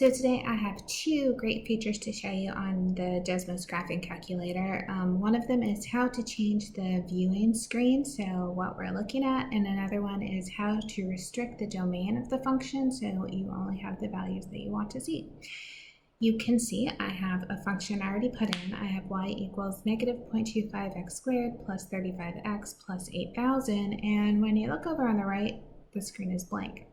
So today I have two great features to show you on the Desmos graphing calculator. One of them is how to change the viewing screen, so what we're looking at, and another one is how to restrict the domain of the function so you only have the values that you want to see. You can see I have a function already put in. I have y equals negative 0.25x squared plus 35x plus 8,000, and when you look over on the right, the screen is blank.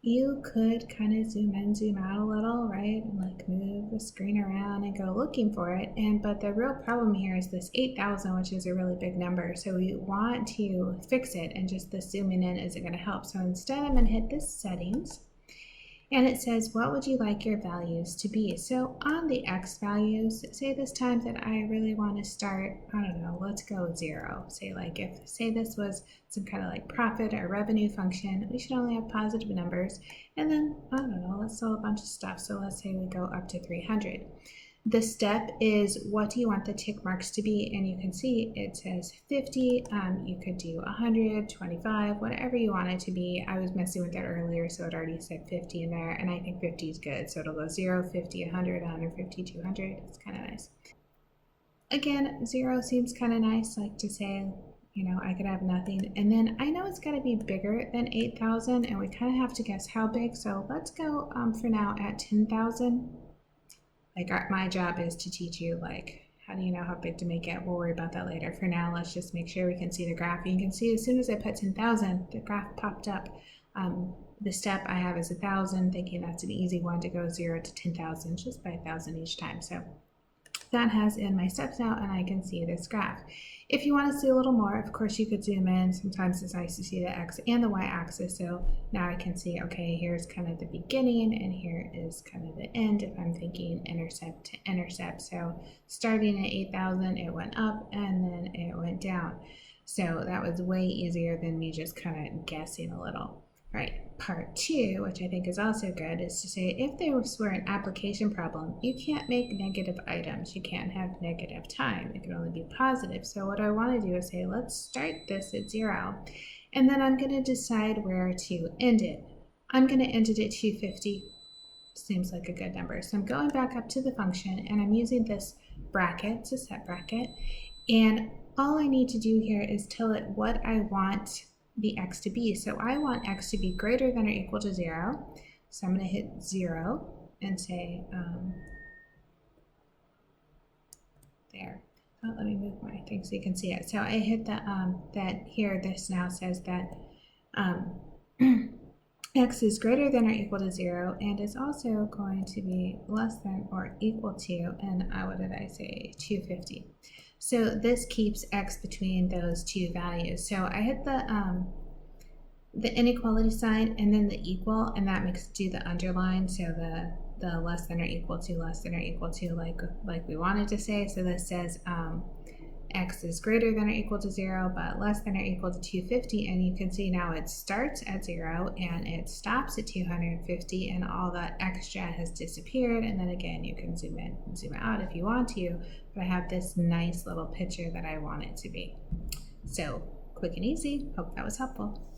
You could kind of zoom in, zoom out a little, right? And like move the screen around and go looking for it. But the real problem here is this 8,000, which is a really big number. So we want to fix it, and just the zooming in isn't going to help. So instead, I'm going to hit this settings. And it says, what would you like your values to be? So on the X values, say this time that I really want to start, I don't know, let's go with 0. Say this was some kind of like profit or revenue function, we should only have positive numbers. And then, I don't know, let's sell a bunch of stuff. So let's say we go up to 300. The step is, what do you want the tick marks to be? And you can see it says 50. You could do 100, 25, whatever you want it to be. I was messing with that earlier, so it already said 50 in there, and I think 50 is good. So it'll go 0, 50, 100, 150, 200. It's kind of nice. Again, 0 seems kind of nice, like to say, you know, I could have nothing. And then I know it's got to be bigger than 8,000, and we kind of have to guess how big. So let's go for now at 10,000. My job is to teach you, how do you know how big to make it? We'll worry about that later. For now, let's just make sure we can see the graph. You can see as soon as I put 10,000, the graph popped up. The step I have is 1,000, thinking that's an easy one to go 0 to 10,000, just by 1,000 each time. So that has in my steps now, and I can see this graph. If you want to see a little more, of course, you could zoom in. Sometimes it's nice to see the X and the Y axis. So now I can see, okay, here's kind of the beginning and here is kind of the end if I'm thinking intercept to intercept. So starting at 8,000, it went up and then it went down. So that was way easier than me just kind of guessing a little. Right. Part 2, which I think is also good, is to say if there were an application problem, you can't make negative items. You can't have negative time. It can only be positive. So what I want to do is say, let's start this at 0, and then I'm going to decide where to end it. I'm going to end it at 250. Seems like a good number. So I'm going back up to the function, and I'm using this bracket, it's a set bracket, and all I need to do here is tell it what I want the X to be. So I want X to be greater than or equal to 0. So I'm going to hit 0 and say, there. Oh, let me move my thing so you can see it. So I hit the, that here, this now says that X is greater than or equal to 0 and is also going to be less than or equal to, and what did I say, 250. So this keeps X between those two values. So I hit the inequality sign and then the equal, and that makes do the underline. So the less than or equal to, less than or equal to, like we wanted to say. So this says X is greater than or equal to 0, but less than or equal to 250. And you can see now it starts at 0 and it stops at 250, and all that extra has disappeared. And then again, you can zoom in and zoom out if you want to, but I have this nice little picture that I want it to be. So quick and easy. Hope that was helpful.